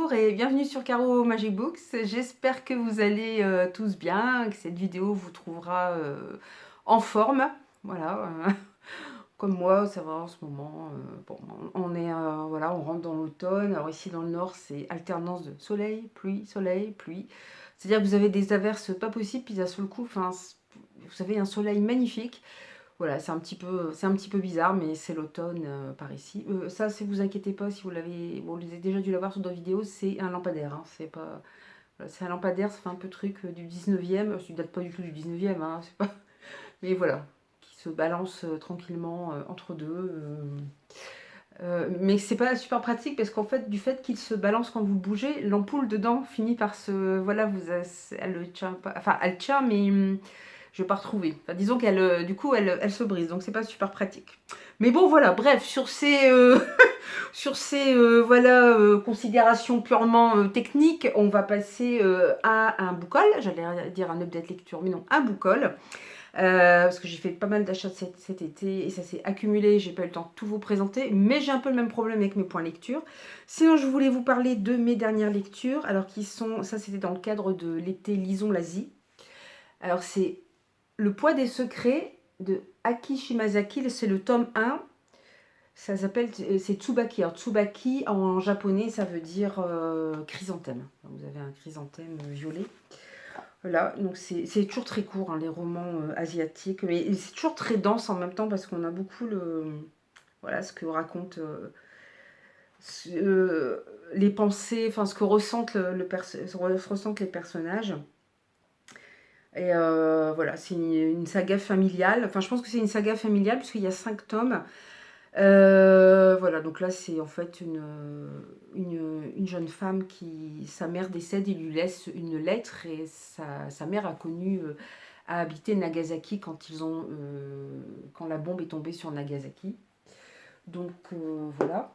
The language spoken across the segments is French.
Bonjour et bienvenue sur Caro Magic Books. J'espère que vous allez tous bien, que cette vidéo vous trouvera en forme. Voilà, comme moi, ça va en ce moment. Bon, on est, voilà, on rentre dans l'automne. Alors ici dans le nord, c'est alternance de soleil, pluie, soleil, pluie. C'est-à-dire que vous avez des averses pas possibles, puis d'un seul coup, enfin, vous avez un soleil magnifique. Voilà, c'est un petit peu bizarre, mais c'est l'automne par ici. Ça, si vous inquiétez pas, si vous l'avez, bon, vous avez déjà dû l'avoir sur d'autres vidéos, c'est un lampadaire. Hein, c'est pas, voilà, c'est un lampadaire, ça fait un peu truc du 19e. Ça date pas du tout du 19e, hein, c'est pas, mais voilà, qui se balance tranquillement entre deux. Mais c'est pas super pratique parce qu'en fait, du fait qu'il se balance quand vous bougez, l'ampoule dedans finit par se, voilà, elle le tient pas, enfin, elle tient, mais je vais pas retrouver. Enfin, disons qu'elle, du coup, elle se brise, donc c'est pas super pratique. Mais bon, voilà, bref, sur ces, sur ces voilà, considérations purement techniques, on va passer à un book haul. J'allais dire un update lecture, mais non, un book haul. Parce que j'ai fait pas mal d'achats cet été et ça s'est accumulé, j'ai pas eu le temps de tout vous présenter, mais j'ai un peu le même problème avec mes points lecture. Sinon, je voulais vous parler de mes dernières lectures, alors qui sont, ça c'était dans le cadre de l'été Lisons l'Asie. Alors c'est Le poids des secrets de Aki Shimazaki, c'est le tome 1. Ça s'appelle, c'est Tsubaki. Alors Tsubaki en japonais, ça veut dire chrysanthème. Vous avez un chrysanthème violet. Voilà, donc c'est toujours très court, hein, les romans asiatiques, mais c'est toujours très dense en même temps parce qu'on a beaucoup voilà, ce que racontent les pensées, enfin ce que ressentent, ressentent les personnages. Et voilà, c'est une saga familiale. Enfin, je pense que c'est une saga familiale puisqu'il y a 5 tomes. Voilà, donc là, c'est en fait une jeune femme qui, sa mère décède, il lui laisse une lettre et sa mère a habité Nagasaki quand la bombe est tombée sur Nagasaki. Donc voilà.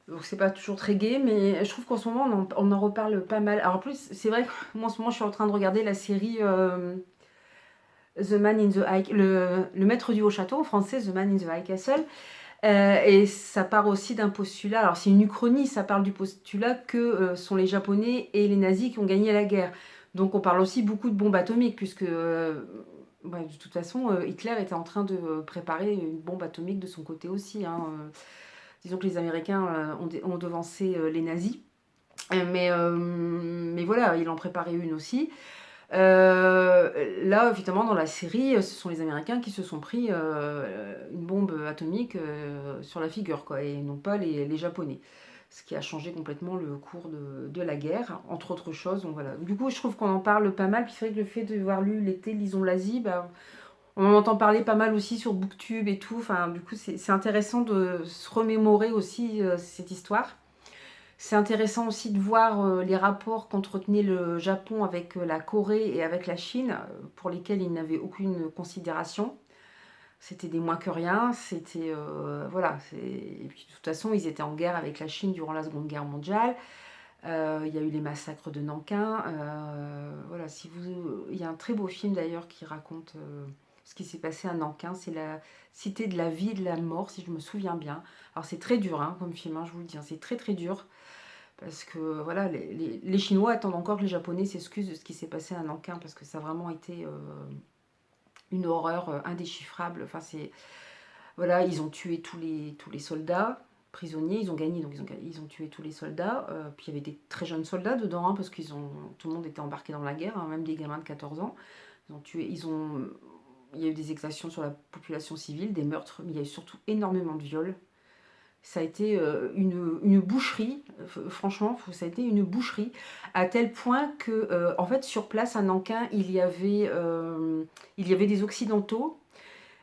Donc c'est pas toujours très gai, mais je trouve qu'en ce moment on en reparle pas mal. Alors en plus, c'est vrai que moi en ce moment je suis en train de regarder la série The Man in the High, le maître du haut château en français, The Man in the High Castle. Et ça part aussi d'un postulat, alors c'est une uchronie, ça parle du postulat que sont les Japonais et les nazis qui ont gagné la guerre. Donc on parle aussi beaucoup de bombes atomiques, puisque de toute façon Hitler était en train de préparer une bombe atomique de son côté aussi. Hein. Disons que les Américains ont devancé les nazis, mais voilà, il en préparait une aussi. Là, évidemment, dans la série, ce sont les Américains qui se sont pris une bombe atomique sur la figure, quoi, et non pas les Japonais. Ce qui a changé complètement le cours de la guerre, entre autres choses. Donc voilà. Du coup, je trouve qu'on en parle pas mal. Puis c'est vrai que le fait d'avoir lu l'été, lisons l'Asie, bah, on en entend parler pas mal aussi sur Booktube et tout. Enfin, du coup, c'est intéressant de se remémorer aussi cette histoire. C'est intéressant aussi de voir les rapports qu'entretenait le Japon avec la Corée et avec la Chine, pour lesquels il n'avait aucune considération. C'était des moins que rien. C'était voilà. Et puis de toute façon, ils étaient en guerre avec la Chine durant la Seconde Guerre mondiale. Il y a eu les massacres de Nankin. Voilà. Il y a un très beau film d'ailleurs qui raconte ce qui s'est passé à Nankin. C'est la cité de la vie et de la mort, si je me souviens bien. Alors c'est très dur hein, comme film, hein, je vous le dis. Hein, c'est très très dur. Parce que voilà, les Chinois attendent encore que les Japonais s'excusent de ce qui s'est passé à Nankin, parce que ça a vraiment été une horreur indéchiffrable. Enfin, voilà, ils ont tué tous les soldats prisonniers, ils ont gagné, donc ils ont tué tous les soldats. Puis il y avait des très jeunes soldats dedans, hein, parce tout le monde était embarqué dans la guerre, hein, même des gamins de 14 ans. Il y a eu des exactions sur la population civile, des meurtres, mais il y a eu surtout énormément de viols. Ça a été une boucherie, franchement, ça a été une boucherie, à tel point que, en fait, sur place à Nankin, il y avait des Occidentaux,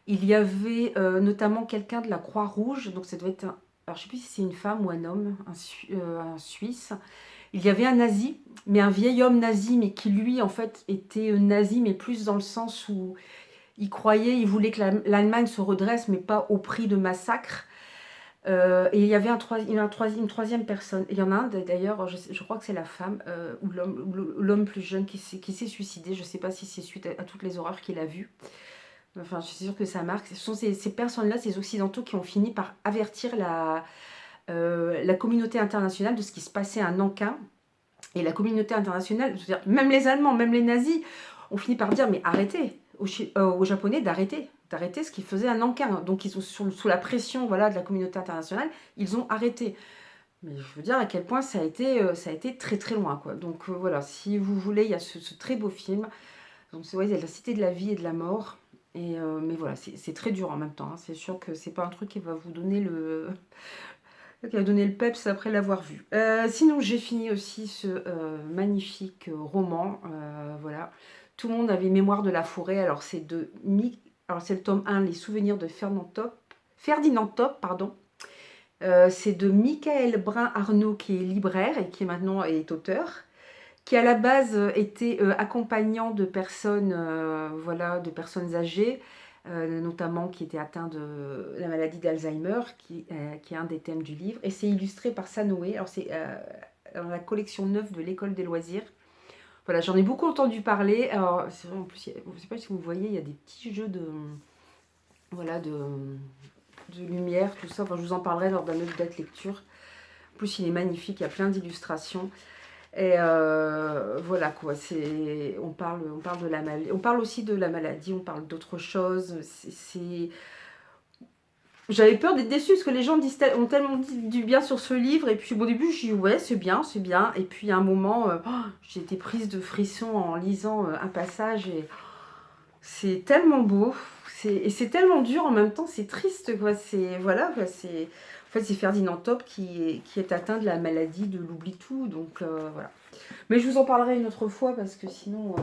il y avait notamment quelqu'un de la Croix-Rouge, donc ça devait être alors je ne sais plus si c'est une femme ou un homme, un Suisse. Il y avait un nazi, mais un vieil homme nazi, mais qui lui, en fait, était nazi, mais plus dans le sens où il voulait que l'Allemagne se redresse, mais pas au prix de massacres. Et il y avait une troisième personne. Il y en a un d'ailleurs, je crois que c'est la femme ou l'homme plus jeune qui s'est suicidé. Je ne sais pas si c'est suite à toutes les horreurs qu'il a vues. Enfin, je suis sûre que ça marque. Ce sont ces personnes-là, ces occidentaux, qui ont fini par avertir la communauté internationale de ce qui se passait à Nankin. Et la communauté internationale, je veux dire, même les Allemands, même les nazis, ont fini par dire, mais arrêtez, aux Japonais d'arrêter ce qu'ils faisaient à Nankin. Donc ils sont sous la pression, voilà, de la communauté internationale, ils ont arrêté. Mais je veux dire à quel point ça a été très très loin, quoi. Donc voilà, si vous voulez, il y a ce très beau film. Donc ouais, il y a la cité de la vie et de la mort. Mais voilà, c'est très dur en même temps, hein. C'est sûr que c'est pas un truc qui va vous donner qui va donner le peps après l'avoir vu. Sinon, j'ai fini aussi ce magnifique roman. Voilà. Tout le monde avait Mémoire de la forêt. Alors, c'est c'est le tome 1, Les souvenirs de Ferdinand Top, pardon. C'est de Michael Brun-Arnaud, qui est libraire et qui maintenant est auteur, qui à la base était accompagnant de personnes, voilà, de personnes âgées, notamment qui étaient atteintes de la maladie d'Alzheimer, qui est un des thèmes du livre. Et c'est illustré par Sanoé. Alors c'est dans la collection neuve de l'École des loisirs. Voilà, j'en ai beaucoup entendu parler. Alors, c'est vrai, en plus, je ne sais pas si vous voyez, il y a des petits jeux voilà, de lumière, tout ça. Enfin, je vous en parlerai lors d'un autre date lecture. En plus, il est magnifique, il y a plein d'illustrations. Et voilà quoi, on parle de la maladie, on parle aussi de la maladie, on parle d'autres choses. J'avais peur d'être déçue parce que les gens ont tellement dit du bien sur ce livre. Et puis au début, je dis ouais, c'est bien, c'est bien. Et puis à un moment, j'ai été prise de frissons en lisant un passage. Et c'est tellement beau. Et c'est tellement dur en même temps, c'est triste quoi. Voilà quoi, en fait, c'est Ferdinand Top qui est atteint de la maladie de l'oubli-tout. Donc voilà. Mais je vous en parlerai une autre fois parce que sinon,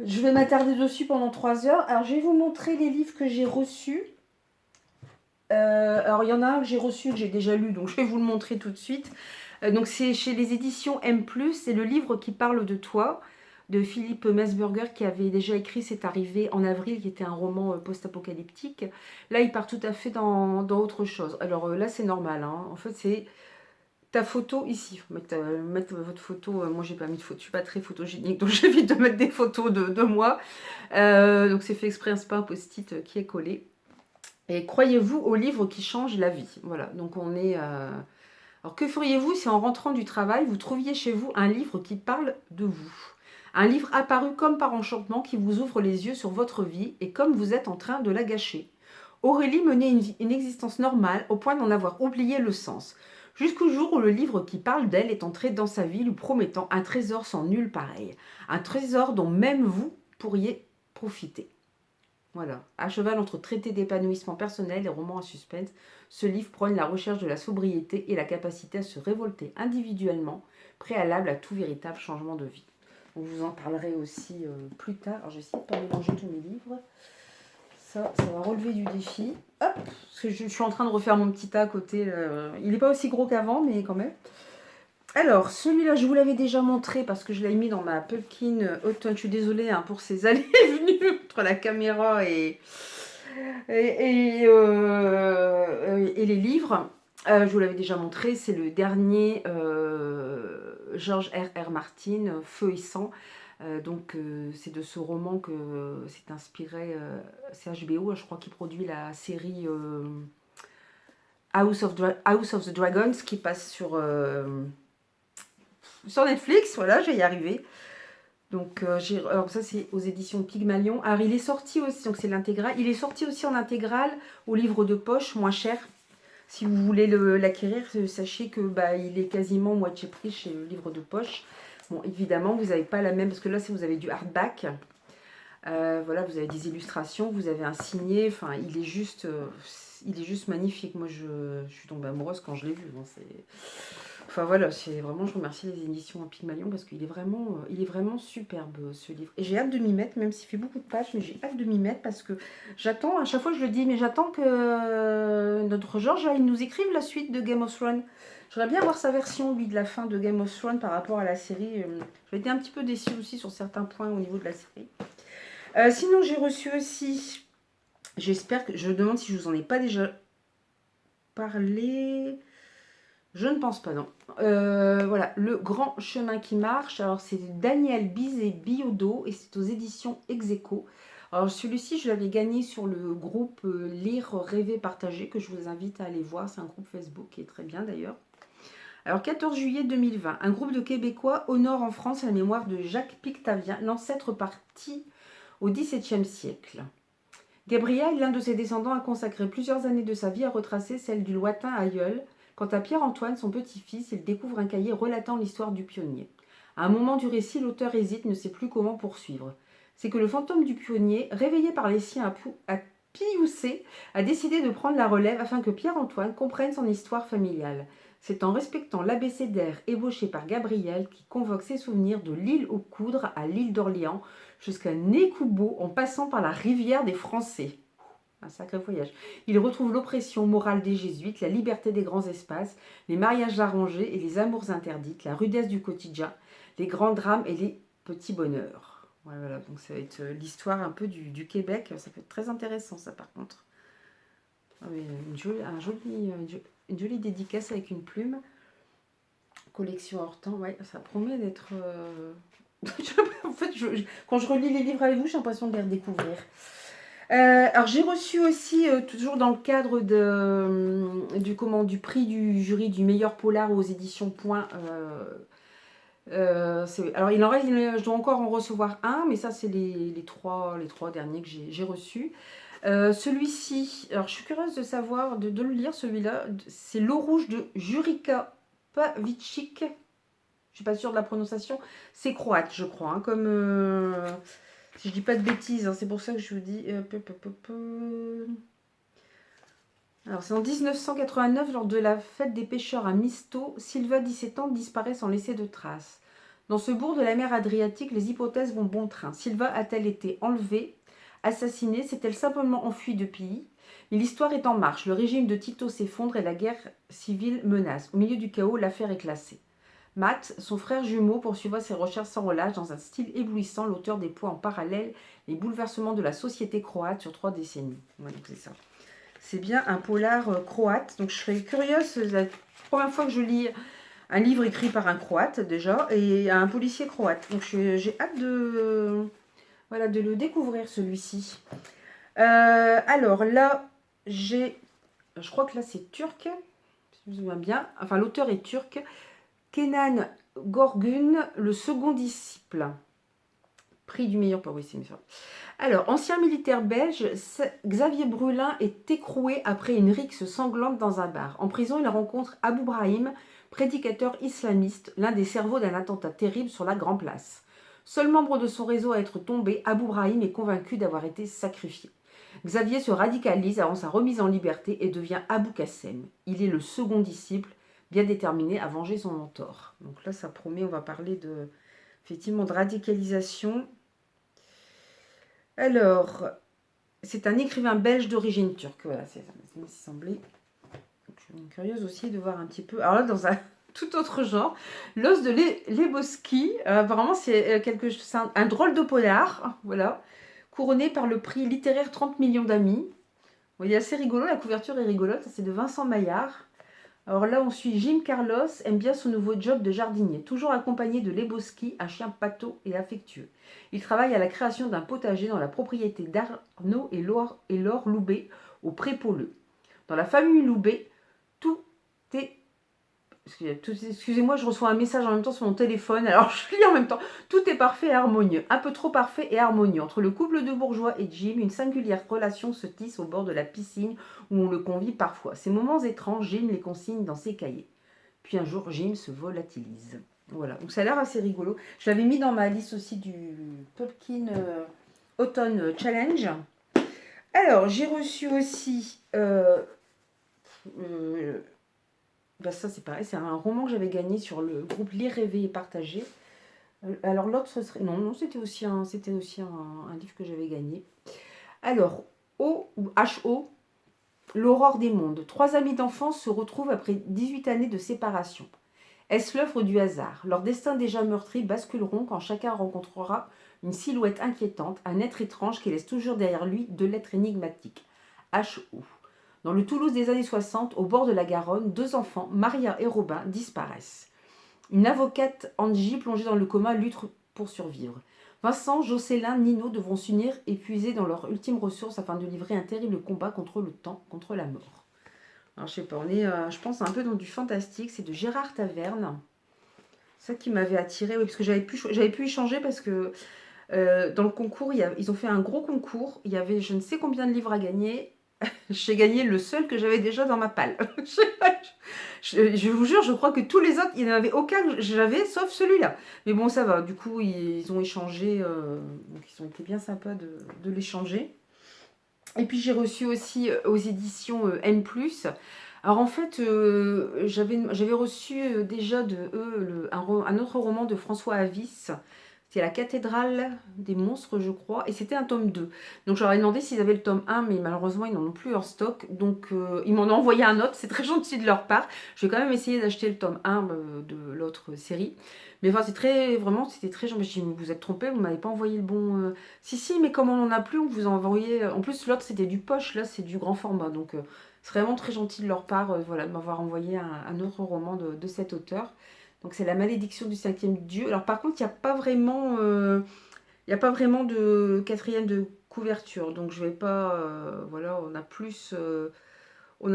je vais m'attarder dessus pendant 3 heures. Alors, je vais vous montrer les livres que j'ai reçus. Alors, il y en a un que j'ai reçu, que j'ai déjà lu, donc je vais vous le montrer tout de suite. Donc, c'est chez les éditions M+, c'est le livre qui parle de toi, de Philippe Mesburger, qui avait déjà écrit C'est arrivé en avril, qui était un roman post-apocalyptique. Là, il part tout à fait dans autre chose. Alors là, c'est normal, hein. En fait, c'est ta photo ici. Mettre votre photo. Moi, j'ai pas mis de photo. Je suis pas très photogénique, donc j'évite de mettre des photos de moi. Donc, c'est fait exprès, hein, c'est pas un post-it qui est collé. Et croyez-vous au livre qui change la vie. Voilà, donc on est... Alors, que feriez-vous si en rentrant du travail, vous trouviez chez vous un livre qui parle de vous? Un livre apparu comme par enchantement qui vous ouvre les yeux sur votre vie et comme vous êtes en train de la gâcher. Aurélie menait une existence normale au point d'en avoir oublié le sens. Jusqu'au jour où le livre qui parle d'elle est entré dans sa vie, lui promettant un trésor sans nul pareil. Un trésor dont même vous pourriez profiter. Voilà. À cheval entre traités d'épanouissement personnel et romans à suspense, ce livre prône la recherche de la sobriété et la capacité à se révolter individuellement, préalable à tout véritable changement de vie. Donc, je vous en parlerai aussi plus tard. Alors, j'essaie de ne pas mélanger tous mes livres. Ça va relever du défi. Hop, parce que je suis en train de refaire mon petit tas à côté. Il n'est pas aussi gros qu'avant, mais quand même. Alors, celui-là, je vous l'avais déjà montré parce que je l'ai mis dans ma Pumpkin automne. Je suis désolée hein, pour ces allées et venues entre la caméra et les livres. Je vous l'avais déjà montré. C'est le dernier George R.R. Martin, Feu et sang. C'est de ce roman que s'est inspiré, c'est HBO, je crois, qui produit la série House of the Dragons qui passe sur Netflix. Voilà, je vais y arriver. Donc, alors ça c'est aux éditions Pygmalion. Alors il est sorti aussi, donc c'est l'intégrale. Il est sorti aussi en intégrale au livre de poche, moins cher. Si vous voulez l'acquérir, sachez que il est quasiment moitié prix chez le livre de poche. Bon, évidemment, vous n'avez pas la même, parce que là, si vous avez du hardback, voilà, vous avez des illustrations, vous avez un signé, enfin, il est juste magnifique. Moi, je suis tombée amoureuse quand je l'ai vu. Hein, enfin, voilà, c'est vraiment, je remercie les éditions Pygmalion parce qu'il est vraiment superbe, ce livre. Et j'ai hâte de m'y mettre, même s'il fait beaucoup de pages, mais j'ai hâte de m'y mettre parce que j'attends, à chaque fois je le dis, mais j'attends que notre George, il nous écrive la suite de Game of Thrones. J'aimerais bien voir sa version, lui, de la fin de Game of Thrones par rapport à la série. J'ai été un petit peu déçue aussi sur certains points au niveau de la série. Sinon, j'ai reçu aussi... J'espère que... Je me demande si je vous en ai pas déjà parlé... Je ne pense pas, non. Voilà, Le Grand Chemin qui marche. Alors, c'est Daniel Bizet Biodo et c'est aux éditions Ex Aequo. Alors celui-ci, je l'avais gagné sur le groupe Lire, Rêver, Partager, que je vous invite à aller voir. C'est un groupe Facebook qui est très bien d'ailleurs. Alors 14 juillet 2020, un groupe de Québécois honore en France la mémoire de Jacques Pictavien, l'ancêtre parti au XVIIe siècle. Gabriel, l'un de ses descendants, a consacré plusieurs années de sa vie à retracer celle du lointain aïeul. Quant à Pierre-Antoine, son petit-fils, il découvre un cahier relatant l'histoire du pionnier. À un moment du récit, l'auteur hésite, ne sait plus comment poursuivre. C'est que le fantôme du pionnier, réveillé par les siens à pioucer, a décidé de prendre la relève afin que Pierre-Antoine comprenne son histoire familiale. C'est en respectant l'abécédaire ébauché par Gabriel qui convoque ses souvenirs de l'île aux Coudres à l'île d'Orléans jusqu'à Nécoubo en passant par la rivière des Français. Un sacré voyage. Il retrouve l'oppression morale des jésuites, la liberté des grands espaces, les mariages arrangés et les amours interdites, la rudesse du quotidien, les grands drames et les petits bonheurs. Voilà, donc ça va être l'histoire un peu du Québec. Ça peut être très intéressant, ça, par contre. Ah oui, une jolie dédicace avec une plume. Collection hors temps, ouais, ça promet d'être... en fait, quand je relis les livres avec vous, j'ai l'impression de les redécouvrir. Alors j'ai reçu aussi, toujours dans le cadre du prix du jury du meilleur polar aux éditions Point. Alors il en reste, je dois encore en recevoir un, mais ça c'est les trois derniers que j'ai reçus. Celui-ci, alors je suis curieuse de savoir, de le lire celui-là, c'est L'eau rouge de Jurica Pavičić. Je suis pas sûre de la prononciation. C'est croate, je crois, hein, comme... si je dis pas de bêtises, hein, c'est pour ça que je vous dis... Alors, c'est en 1989, lors de la fête des pêcheurs à Misto, Silva, 17 ans, disparaît sans laisser de traces. Dans ce bourg de la mer Adriatique, les hypothèses vont bon train. Silva a-t-elle été enlevée, assassinée, s'est-elle simplement enfuie de pays? Mais l'histoire est en marche. Le régime de Tito s'effondre et la guerre civile menace. Au milieu du chaos, l'affaire est classée. Matt, son frère jumeau, poursuivra ses recherches sans relâche dans un style éblouissant, l'auteur déploie en parallèle les bouleversements de la société croate sur 3 décennies. Ouais, donc c'est ça. C'est bien un polar croate. Donc je serais curieuse, c'est la première fois que je lis un livre écrit par un croate déjà, et un policier croate. Donc j'ai hâte de le découvrir celui-ci. Alors là, je crois que là c'est turc, si je me souviens bien. Enfin l'auteur est turc. Kenan Gorgun, le second disciple. Prix du meilleur pour... Oui, c'est ça. Alors, ancien militaire belge, Xavier Brulin est écroué après une rixe sanglante dans un bar. En prison, il rencontre Abou Brahim, prédicateur islamiste, l'un des cerveaux d'un attentat terrible sur la Grand Place. Seul membre de son réseau à être tombé, Abou Brahim est convaincu d'avoir été sacrifié. Xavier se radicalise avant sa remise en liberté et devient Abou Kassem. Il est le second disciple, bien déterminé à venger son mentor. Donc là, ça promet, on va parler effectivement de radicalisation. Alors, c'est un écrivain belge d'origine turque. Voilà, c'est ça, ça m'a semblé. Je suis curieuse aussi de voir un petit peu. Alors là, dans un tout autre genre, L'os de Lebowski. Apparemment, c'est un drôle de polar, voilà, couronné par le prix littéraire 30 millions d'amis. Bon, il est assez rigolo, la couverture est rigolote. C'est de Vincent Maillard. Alors là, on suit Jim Carlos, aime bien son nouveau job de jardinier, toujours accompagné de Lebowski, un chien pâteau et affectueux. Il travaille à la création d'un potager dans la propriété d'Arnaud et Laure Loubet, au Pré-Pauleux. Dans la famille Loubet, tout est... Excusez-moi, je reçois un message en même temps sur mon téléphone, alors je lis en même temps. Tout est parfait et harmonieux, un peu trop parfait et harmonieux. Entre le couple de bourgeois et Jim, une singulière relation se tisse au bord de la piscine où on le convie parfois. Ces moments étranges, Jim les consigne dans ses cahiers. Puis un jour, Jim se volatilise. Voilà, donc ça a l'air assez rigolo. Je l'avais mis dans ma liste aussi du Pumpkin Autumn Challenge. Alors, j'ai reçu aussi... ben ça c'est pareil, c'est un roman que j'avais gagné sur le groupe Lire, Rêver et Partager. Alors l'autre ce serait... Non, c'était aussi un livre que j'avais gagné. Alors, O ou H.O., L'aurore des mondes. 3 amis d'enfance se retrouvent après 18 années de séparation. Est-ce l'œuvre du hasard? Leurs destins déjà meurtris basculeront quand chacun rencontrera une silhouette inquiétante, un être étrange qui laisse toujours derrière lui 2 lettres énigmatiques. H.O. Dans le Toulouse des années 60, au bord de la Garonne, 2 enfants, Maria et Robin, disparaissent. Une avocate, Angie, plongée dans le coma, lutte pour survivre. Vincent, Jocelyn, Nino devront s'unir et puiser dans leur ultime ressource afin de livrer un terrible combat contre le temps, contre la mort. Alors, je sais pas, on est, je pense, un peu dans du fantastique. C'est de Gérard Taverne. C'est ça qui m'avait attiré, oui, parce que j'avais pu y changer parce que dans le concours, ils ont fait un gros concours. Il y avait je ne sais combien de livres à gagner. J'ai gagné le seul que j'avais déjà dans ma palle. Je vous jure, je crois que tous les autres, il n'y en avait aucun que j'avais, sauf celui-là. Mais bon, ça va. Du coup, ils ont échangé. Donc, ils ont été bien sympas de l'échanger. Et puis, j'ai reçu aussi aux éditions N+. Alors, en fait, j'avais reçu déjà de eux un autre roman de François Avis. C'est La cathédrale des monstres, je crois. Et c'était un tome 2. Donc, je leur ai demandé s'ils avaient le tome 1, mais malheureusement, ils n'en ont plus en stock. Donc, ils m'en ont envoyé un autre. C'est très gentil de leur part. Je vais quand même essayer d'acheter le tome 1 de l'autre série. Mais enfin, c'était très gentil. Je me dis, vous êtes trompé, vous ne m'avez pas envoyé le bon... Si, mais comme on n'en a plus, on vous a envoyé... En plus, l'autre, c'était du poche. Là, c'est du grand format. Donc, c'est vraiment très gentil de leur part voilà, de m'avoir envoyé un autre roman de cet auteur. Donc c'est La malédiction du cinquième dieu. Alors par contre, il n'y a pas vraiment, de quatrième de couverture. Donc je vais pas, voilà, on a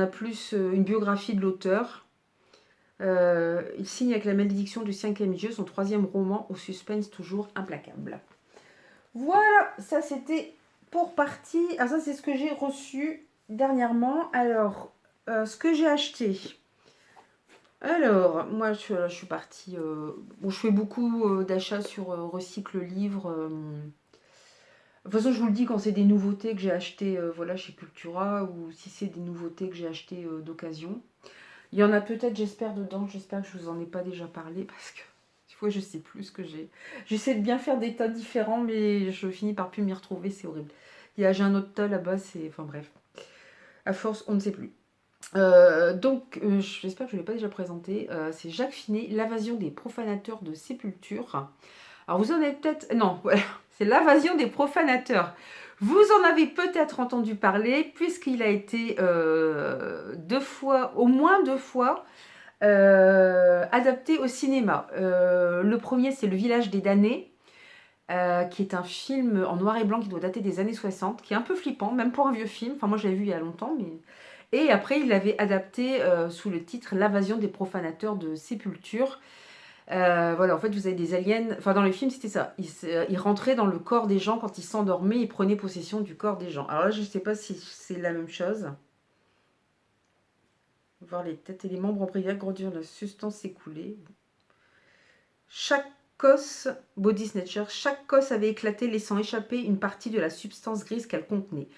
plus une biographie de l'auteur. Il signe avec La malédiction du cinquième dieu, son troisième roman au suspense toujours implacable. Voilà, ça c'était pour partie. Alors ça c'est ce que j'ai reçu dernièrement. Alors, ce que j'ai acheté. Alors, moi, je suis partie... bon, je fais beaucoup d'achats sur Recycle Livre. De toute façon, je vous le dis quand c'est des nouveautés que j'ai achetées voilà, chez Cultura ou si c'est des nouveautés que j'ai achetées d'occasion. Il y en a peut-être, j'espère, dedans. J'espère que je vous en ai pas déjà parlé parce que des fois, je sais plus ce que j'ai. J'essaie de bien faire des tas différents, mais je finis par plus m'y retrouver. C'est horrible. J'ai un autre tas là-bas, c'est... Enfin bref. À force, on ne sait plus. J'espère que je ne l'ai pas déjà présenté. C'est Jacques Finet, L'invasion des profanateurs de sépulture. Alors, vous en avez peut-être... Non, voilà. C'est L'invasion des profanateurs. Vous en avez peut-être entendu parler, puisqu'il a été au moins deux fois, adapté au cinéma. Le premier, c'est Le village des damnés, qui est un film en noir et blanc qui doit dater des années 60, qui est un peu flippant, même pour un vieux film. Enfin, moi, je l'avais vu il y a longtemps, mais... Et après, il l'avait adapté sous le titre L'invasion des profanateurs de sépulture. Voilà, en fait, vous avez des aliens... Enfin, dans les films, c'était ça. Ils rentraient dans le corps des gens quand ils s'endormaient. Ils prenaient possession du corps des gens. Alors là, je ne sais pas si c'est la même chose. Voir les têtes et les membres embryonnaires grandir, la substance écoulée. Chaque cosse, Body Snatcher, chaque cosse avait éclaté, laissant échapper une partie de la substance grise qu'elle contenait.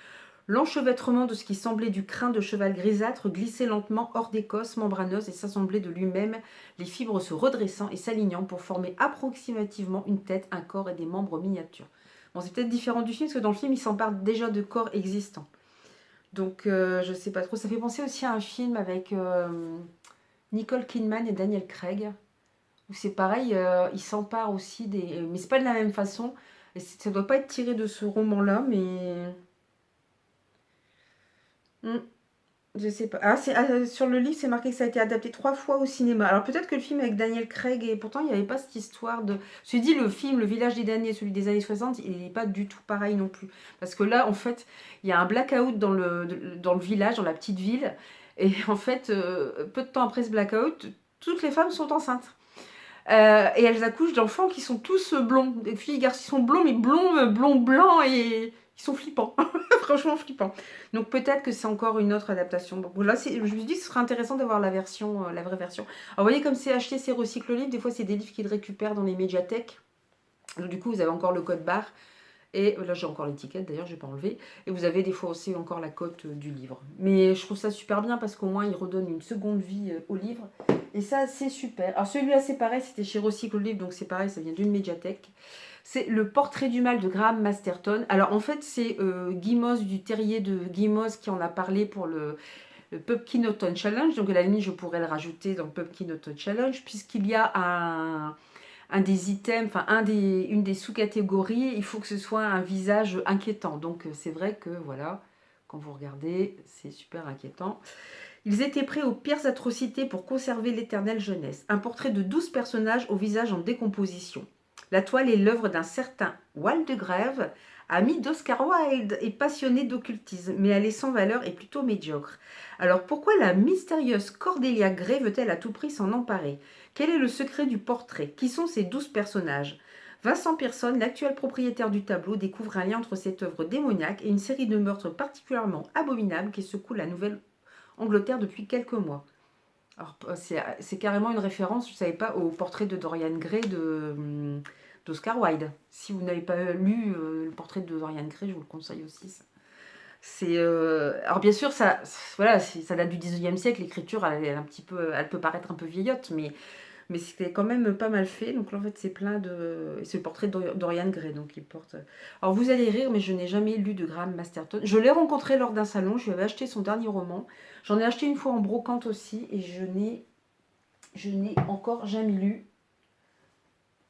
L'enchevêtrement de ce qui semblait du crin de cheval grisâtre glissait lentement hors des cosses membraneuses et s'assemblait de lui-même, les fibres se redressant et s'alignant pour former approximativement une tête, un corps et des membres miniatures. Bon, c'est peut-être différent du film, parce que dans le film, il s'empare déjà de corps existants. Donc, je sais pas trop. Ça fait penser aussi à un film avec Nicole Kidman et Daniel Craig, où c'est pareil, il s'empare aussi des... Mais c'est pas de la même façon. Et ça doit pas être tiré de ce roman-là, mais... Je sais pas. Sur le livre, c'est marqué que ça a été adapté 3 fois au cinéma. Alors peut-être que le film avec Daniel Craig, et pourtant il n'y avait pas cette histoire de... Je dit, le film Le Village des damnés, celui des années 60, il n'est pas du tout pareil non plus. Parce que là, en fait, il y a un blackout dans le village, dans la petite ville. Et en fait, peu de temps après ce blackout, toutes les femmes sont enceintes. Et elles accouchent d'enfants qui sont tous blonds. Des filles et garçons sont blonds, mais blonds, blancs, et ils sont flippants. Franchement flippants. Donc peut-être que c'est encore une autre adaptation. Donc là, je me suis dit que ce serait intéressant d'avoir la version, la vraie version. Alors vous voyez, comme c'est acheté, c'est recycle livre, des fois c'est des livres qu'ils récupèrent dans les médiathèques. Donc du coup, vous avez encore le code barre. Et là, j'ai encore l'étiquette, d'ailleurs, je n'ai pas enlevé. Et vous avez des fois aussi encore la cote du livre. Mais je trouve ça super bien parce qu'au moins, il redonne une seconde vie au livre. Et ça, c'est super. Alors celui-là, c'est pareil, c'était chez Recycle Livre, donc c'est pareil, ça vient d'une médiathèque. C'est Le portrait du mal de Graham Masterton. Alors en fait, c'est Guy Moz du Terrier de Guy Moz qui en a parlé pour le Pumpkin Autumn Challenge. Donc à la limite, je pourrais le rajouter dans le Pumpkin Autumn Challenge, puisqu'il y a un des items, enfin une des sous-catégories, il faut que ce soit un visage inquiétant. Donc c'est vrai que voilà, quand vous regardez, c'est super inquiétant. Ils étaient prêts aux pires atrocités pour conserver l'éternelle jeunesse. Un portrait de 12 personnages au visage en décomposition. La toile est l'œuvre d'un certain Waldegrave, ami d'Oscar Wilde et passionné d'occultisme, mais elle est sans valeur et plutôt médiocre. Alors pourquoi la mystérieuse Cordelia Gray veut-elle à tout prix s'en emparer? Quel est le secret du portrait? Qui sont ces 12 personnages? Vincent Pearson, l'actuel propriétaire du tableau, découvre un lien entre cette œuvre démoniaque et une série de meurtres particulièrement abominables qui secouent la Nouvelle-Angleterre depuis quelques mois. Alors, c'est carrément une référence, je ne savais pas, au portrait de Dorian Gray d'Oscar Wilde. Si vous n'avez pas lu le portrait de Dorian Gray, je vous le conseille aussi. Alors bien sûr, voilà, ça date du 19e siècle, l'écriture, elle peut paraître un peu vieillotte, mais c'était quand même pas mal fait. Donc là, en fait, c'est plein de... C'est le portrait de Dorian Gray, donc il porte... Alors vous allez rire, mais je n'ai jamais lu de Graham Masterton. Je l'ai rencontré lors d'un salon, je lui avais acheté son dernier roman. J'en ai acheté une fois en brocante aussi, et je n'ai encore jamais lu...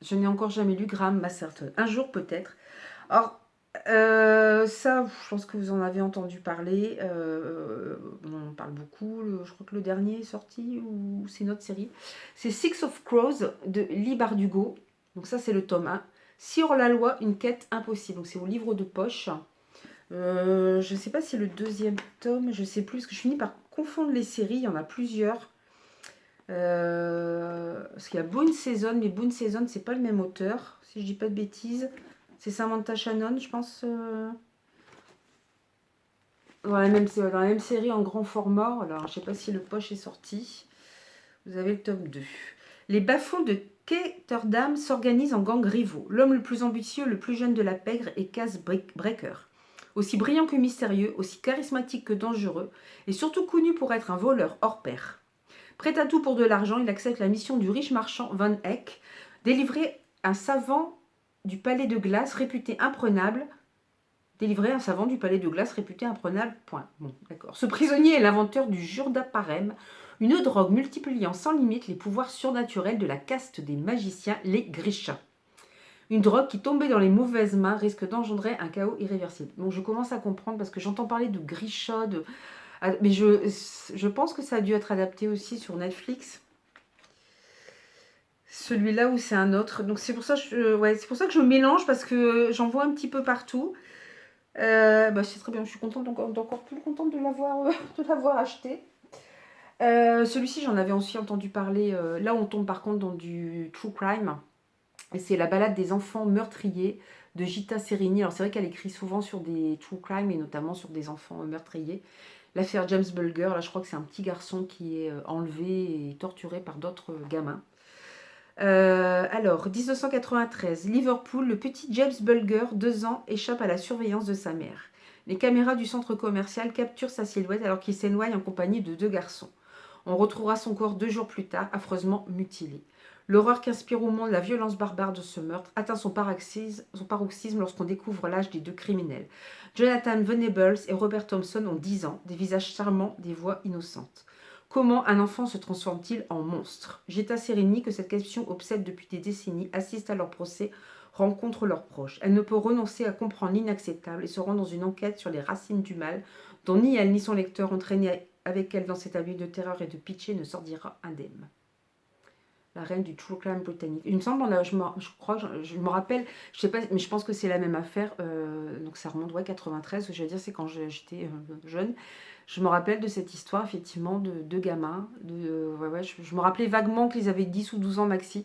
Je n'ai encore jamais lu Graham Masterton. Un jour peut-être. Alors, ça, je pense que vous en avez entendu parler. On en parle beaucoup. Je crois que le dernier est sorti, ou c'est une autre série. C'est Six of Crows de Lee Bardugo. Donc ça, c'est le tome 1. Si hors la loi, une quête impossible. Donc c'est au livre de poche. Je ne sais pas si le deuxième tome, je ne sais plus, parce que je finis par confondre les séries. Il y en a plusieurs. Parce qu'il y a Boone Season, mais Boone Season, c'est pas le même auteur, si je dis pas de bêtises. C'est Samantha Shannon, je pense. Dans la même série en grand format. Alors, je sais pas si le poche est sorti. Vous avez le tome 2. Les bas-fonds de Ketterdam s'organisent en gang rivaux. L'homme le plus ambitieux, le plus jeune de la pègre est Cass Breaker. Aussi brillant que mystérieux, aussi charismatique que dangereux, et surtout connu pour être un voleur hors pair. Prêt à tout pour de l'argent, il accepte la mission du riche marchand Van Eck, délivrer un savant du palais de glace réputé imprenable. Point. Bon, d'accord. Ce prisonnier est l'inventeur du Jurdaparem, une drogue multipliant sans limite les pouvoirs surnaturels de la caste des magiciens, les Grisha. Une drogue qui, tombée dans les mauvaises mains, risque d'engendrer un chaos irréversible. Donc je commence à comprendre parce que j'entends parler de Grisha, mais je pense que ça a dû être adapté aussi sur Netflix. Celui-là ou c'est un autre. Donc c'est pour ça que je mélange parce que j'en vois un petit peu partout. C'est très bien, je suis contente, encore plus contente de l'avoir acheté. Celui-ci, j'en avais aussi entendu parler. Là, on tombe par contre dans du true crime. Et c'est La balade des enfants meurtriers de Gita Serini. Alors c'est vrai qu'elle écrit souvent sur des true crime et notamment sur des enfants meurtriers. L'affaire James Bulger, là je crois que c'est un petit garçon qui est enlevé et torturé par d'autres gamins. Alors, 1993, Liverpool, le petit James Bulger, 2 ans, échappe à la surveillance de sa mère. Les caméras du centre commercial capturent sa silhouette alors qu'il s'éloigne en compagnie de 2 garçons. On retrouvera son corps 2 jours plus tard, affreusement mutilé. L'horreur qu'inspire au monde la violence barbare de ce meurtre atteint son paroxysme lorsqu'on découvre l'âge des 2 criminels. Jonathan Venables et Robert Thompson ont 10 ans, des visages charmants, des voix innocentes. Comment un enfant se transforme-t-il en monstre? Gita Serini, que cette question obsède depuis des décennies, assiste à leur procès, rencontre leurs proches. Elle ne peut renoncer à comprendre l'inacceptable et se rend dans une enquête sur les racines du mal, dont ni elle ni son lecteur entraîné avec elle dans cet abus de terreur et de pitié ne sortira indemne. La reine du true crime britannique. Il me semble, je me rappelle, je sais pas, mais je pense que c'est la même affaire. Donc ça remonte, 93, je veux dire, c'est quand j'étais jeune. Je me rappelle de cette histoire, effectivement, de 2 gamins. Je me rappelais vaguement qu'ils avaient 10 ou 12 ans maxi.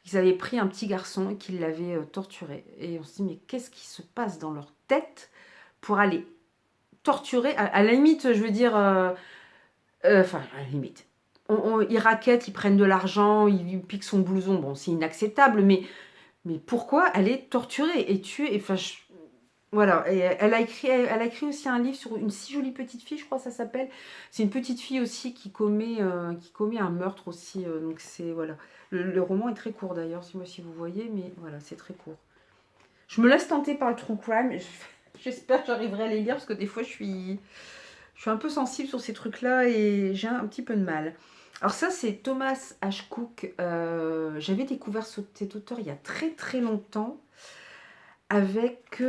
Ils avaient pris un petit garçon et qu'ils l'avaient torturé. Et on se dit, mais qu'est-ce qui se passe dans leur tête pour aller torturer, à la limite, je veux dire... à la limite. Ils raquettent, ils prennent de l'argent, ils piquent son blouson. Bon, c'est inacceptable, mais pourquoi aller torturer et tuer? Voilà, et elle a écrit aussi un livre sur une si jolie petite fille, je crois que ça s'appelle. C'est une petite fille aussi qui commet un meurtre aussi. Donc c'est voilà. Le roman est très court d'ailleurs, si vous voyez, mais voilà, c'est très court. Je me laisse tenter par le true crime. J'espère que j'arriverai à les lire parce que des fois je suis un peu sensible sur ces trucs-là et j'ai un petit peu de mal. Alors ça, c'est Thomas H. Cook. J'avais découvert cet auteur il y a très très longtemps avec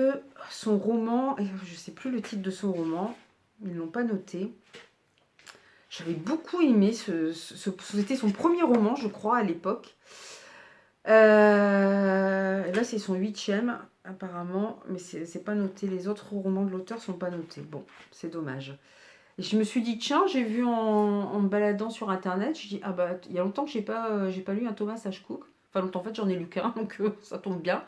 son roman, je ne sais plus le titre de son roman, ils ne l'ont pas noté. J'avais beaucoup aimé, c'était son premier roman, je crois, à l'époque. Là, c'est son 8e, apparemment, mais c'est pas noté. Les autres romans de l'auteur sont pas notés. Bon, c'est dommage. Et je me suis dit, tiens, j'ai vu en me baladant sur Internet, je dis, ah bah, il y a longtemps que j'ai pas lu un Thomas Ashcook. Enfin, longtemps, en fait, j'en ai lu qu'un, donc ça tombe bien.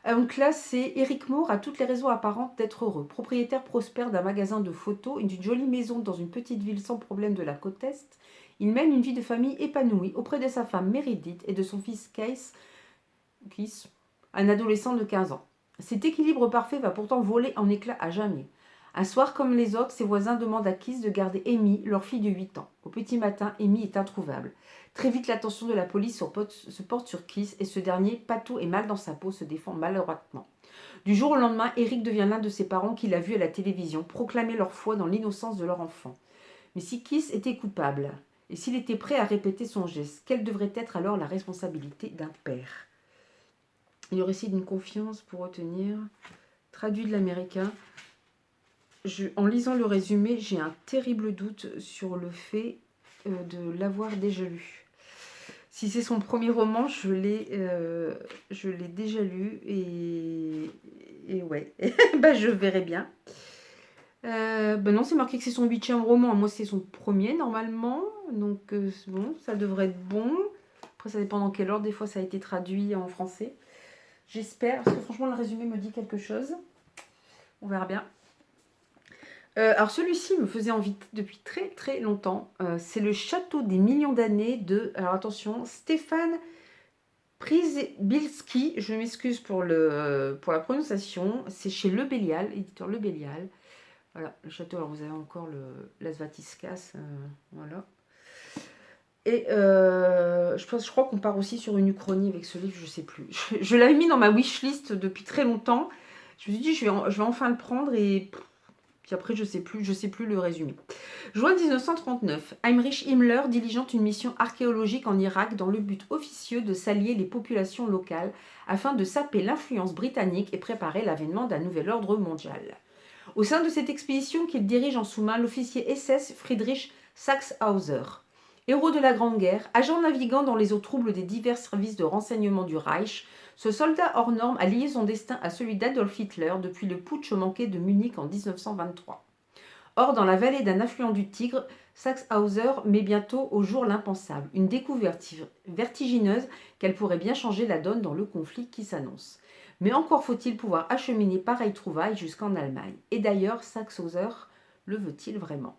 Donc là, c'est Eric Moore a toutes les raisons apparentes d'être heureux. Propriétaire prospère d'un magasin de photos et d'une jolie maison dans une petite ville sans problème de la côte Est, il mène une vie de famille épanouie auprès de sa femme Meredith et de son fils Keith, un adolescent de 15 ans. Cet équilibre parfait va pourtant voler en éclats à jamais. Un soir comme les autres, ses voisins demandent à Keith de garder Amy, leur fille de 8 ans. Au petit matin, Amy est introuvable. Très vite, l'attention de la police se porte sur Keith et ce dernier, pâteau et mal dans sa peau, se défend maladroitement. Du jour au lendemain, Eric devient l'un de ses parents qu'il a vu à la télévision proclamer leur foi dans l'innocence de leur enfant. Mais si Keith était coupable, et s'il était prêt à répéter son geste, quelle devrait être alors la responsabilité d'un père? Le récit d'une confiance pour retenir, traduit de l'américain. En lisant le résumé, j'ai un terrible doute sur le fait de l'avoir déjà lu. Si c'est son premier roman, je l'ai déjà lu et ouais, bah, je verrai bien. Non, c'est marqué que c'est son 8e roman. Moi, c'est son premier normalement. Donc, bon, ça devrait être bon. Après, ça dépend dans quel ordre. Des fois, ça a été traduit en français. J'espère, parce que franchement, le résumé me dit quelque chose. On verra bien. Alors, celui-ci me faisait envie depuis très très longtemps. C'est Le Château des Millions d'années de, alors attention, Stéphane Przybylski. Je m'excuse pour la prononciation. C'est chez Le Bélial, éditeur Le Bélial. Voilà, le château. Alors, vous avez encore Las Vatiscas. Voilà. Et je crois qu'on part aussi sur une uchronie avec ce livre, je sais plus. Je l'avais mis dans ma wishlist depuis très longtemps. Je me suis dit, je vais enfin le prendre et puis après, je sais plus le résumé. Juin 1939, Heinrich Himmler diligente une mission archéologique en Irak dans le but officieux de s'allier les populations locales afin de saper l'influence britannique et préparer l'avènement d'un nouvel ordre mondial. Au sein de cette expédition qu'il dirige en sous-main, l'officier SS Friedrich Sachshauser. Héros de la Grande Guerre, agent naviguant dans les eaux troubles des divers services de renseignement du Reich, ce soldat hors norme a lié son destin à celui d'Adolf Hitler depuis le putsch manqué de Munich en 1923. Or, dans la vallée d'un affluent du Tigre, Sachshauser met bientôt au jour l'impensable, une découverte vertigineuse qu'elle pourrait bien changer la donne dans le conflit qui s'annonce. Mais encore faut-il pouvoir acheminer pareille trouvaille jusqu'en Allemagne. Et d'ailleurs, Sachshauser le veut-il vraiment?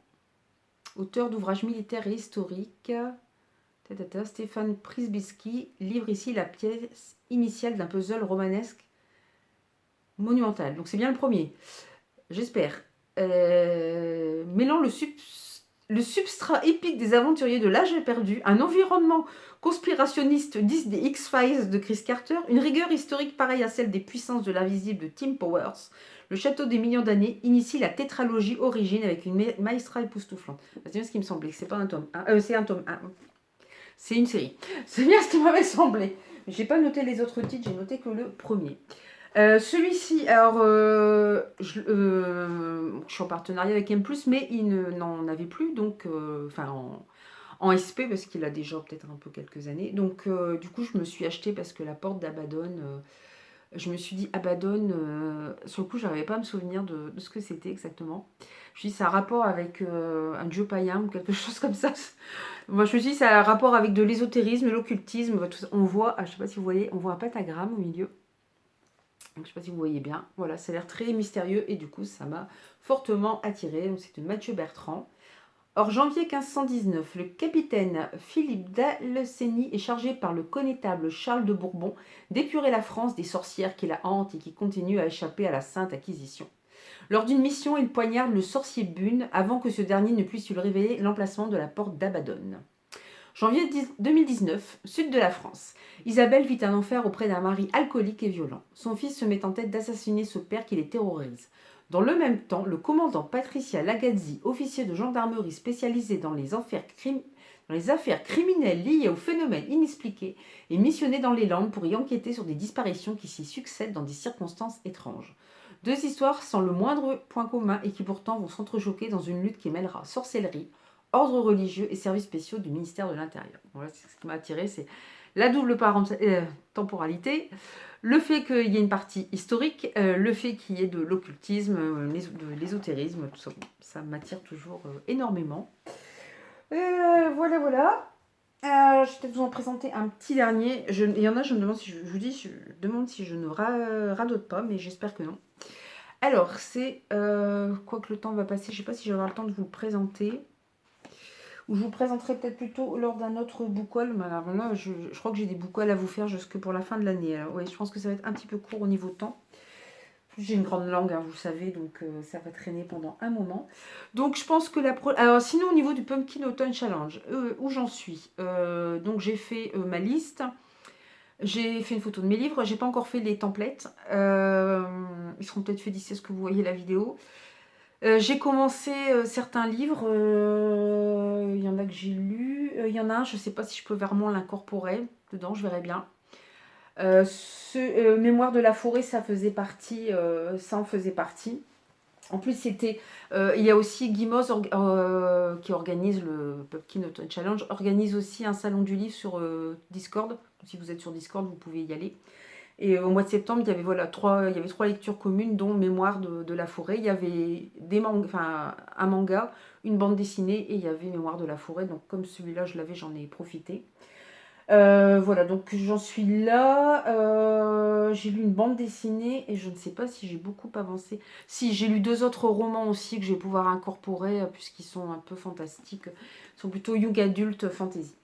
Auteur d'ouvrages militaires et historiques, Stéphane Przybylski livre ici la pièce initiale d'un puzzle romanesque monumental. Donc c'est bien le premier, j'espère. Mêlant le substrat épique des aventuriers de l'âge perdu, un environnement conspirationniste des X-Files de Chris Carter, une rigueur historique pareille à celle des puissances de l'invisible de Tim Powers, le château des millions d'années initie la tétralogie Origine avec une maestra époustouflante. C'est bien ce qui me semblait, c'est pas un tome 1, c'est un tome 1. C'est une série. C'est bien ce qui m'avait semblé. J'ai pas noté les autres titres, j'ai noté que le premier. Celui-ci, alors, je suis en partenariat avec M+, mais il n'en avait plus, donc, en SP, parce qu'il a déjà peut-être un peu quelques années. Donc, du coup, je me suis acheté parce que La Porte d'Abaddon, je me suis dit Abaddon, sur le coup, je n'arrivais pas à me souvenir de ce que c'était exactement. Je me suis dit, c'est un rapport avec un dieu païen ou quelque chose comme ça. Moi, je me suis dit, c'est un rapport avec de l'ésotérisme, l'occultisme. On voit, je ne sais pas si vous voyez, on voit un pentagramme au milieu. Donc, je ne sais pas si vous voyez bien. Voilà, ça a l'air très mystérieux et du coup, ça m'a fortement attirée. Donc, c'est de Mathieu Bertrand. Or, janvier 1519, le capitaine Philippe d'Alceny est chargé par le connétable Charles de Bourbon d'épurer la France des sorcières qui la hantent et qui continuent à échapper à la Sainte Acquisition. Lors d'une mission, il poignarde le sorcier Bune avant que ce dernier ne puisse lui révéler l'emplacement de la porte d'Abaddon. Janvier 2019, sud de la France. Isabelle vit un enfer auprès d'un mari alcoolique et violent. Son fils se met en tête d'assassiner ce père qui les terrorise. Dans le même temps, le commandant Patricia Lagazzi, officier de gendarmerie spécialisé dans les affaires criminelles liées aux phénomènes inexpliqués, est missionné dans les Landes pour y enquêter sur des disparitions qui s'y succèdent dans des circonstances étranges. Deux histoires sans le moindre point commun et qui pourtant vont s'entrechoquer dans une lutte qui mêlera sorcellerie, ordre religieux et services spéciaux du ministère de l'Intérieur. Voilà, c'est ce qui m'a attiré, c'est la double temporalité, le fait qu'il y ait une partie historique, le fait qu'il y ait de l'occultisme, de l'ésotérisme, tout ça, ça m'attire toujours énormément. Voilà, voilà. Je vais peut-être vous en présenter un petit dernier. Il y en a, je me demande si je vous dis, je demande si je ne radote pas, mais j'espère que non. Alors, c'est quoi que le temps va passer, je ne sais pas si j'aurai le temps de vous le présenter. Ou je vous présenterai peut-être plutôt lors d'un autre book haul. Mais alors là, je crois que j'ai des book hauls à vous faire jusque pour la fin de l'année. Oui, je pense que ça va être un petit peu court au niveau de temps. J'ai une grande langue, hein, vous savez, donc ça va traîner pendant un moment. Donc je pense que Alors sinon au niveau du Pumpkin Autumn Challenge, où j'en suis donc j'ai fait ma liste. J'ai fait une photo de mes livres. J'ai pas encore fait les templates. Ils seront peut-être faits d'ici à ce que vous voyez la vidéo. J'ai commencé certains livres. Il y en a que j'ai lus. Il y en a un, je sais pas si je peux vraiment l'incorporer dedans, je verrai bien. Mémoire de la forêt, ça faisait partie, ça en faisait partie. En plus, c'était, il y a aussi Guimauve qui organise le Pumpkin Autumn Challenge, organise aussi un salon du livre sur Discord. Donc, si vous êtes sur Discord, vous pouvez y aller. Et au mois de septembre, il y avait voilà, il y avait 3 lectures communes, dont Mémoire de la forêt. Il y avait un manga, une bande dessinée et il y avait Mémoire de la forêt. Donc comme celui-là, je l'avais, j'en ai profité. Voilà, donc j'en suis là. J'ai lu une bande dessinée et je ne sais pas si j'ai beaucoup avancé. Si, j'ai lu 2 autres romans aussi que je vais pouvoir incorporer puisqu'ils sont un peu fantastiques. Ils sont plutôt young adult fantasy.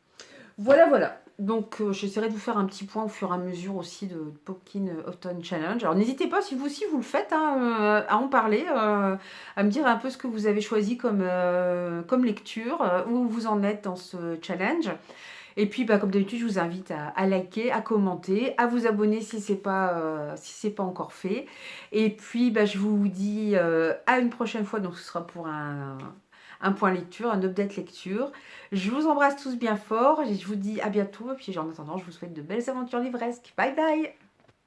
Voilà, voilà. Donc j'essaierai de vous faire un petit point au fur et à mesure aussi de Pumpkin Autumn Challenge. Alors n'hésitez pas, si vous aussi vous le faites, hein, à en parler, à me dire un peu ce que vous avez choisi comme lecture, où vous en êtes dans ce challenge. Et puis, bah, comme d'habitude, je vous invite à liker, à commenter, à vous abonner si ce n'est pas encore fait. Et puis, bah, je vous dis à une prochaine fois. Donc, ce sera pour un point lecture, un update lecture. Je vous embrasse tous bien fort. Et je vous dis à bientôt. Et puis, en attendant, je vous souhaite de belles aventures livresques. Bye bye!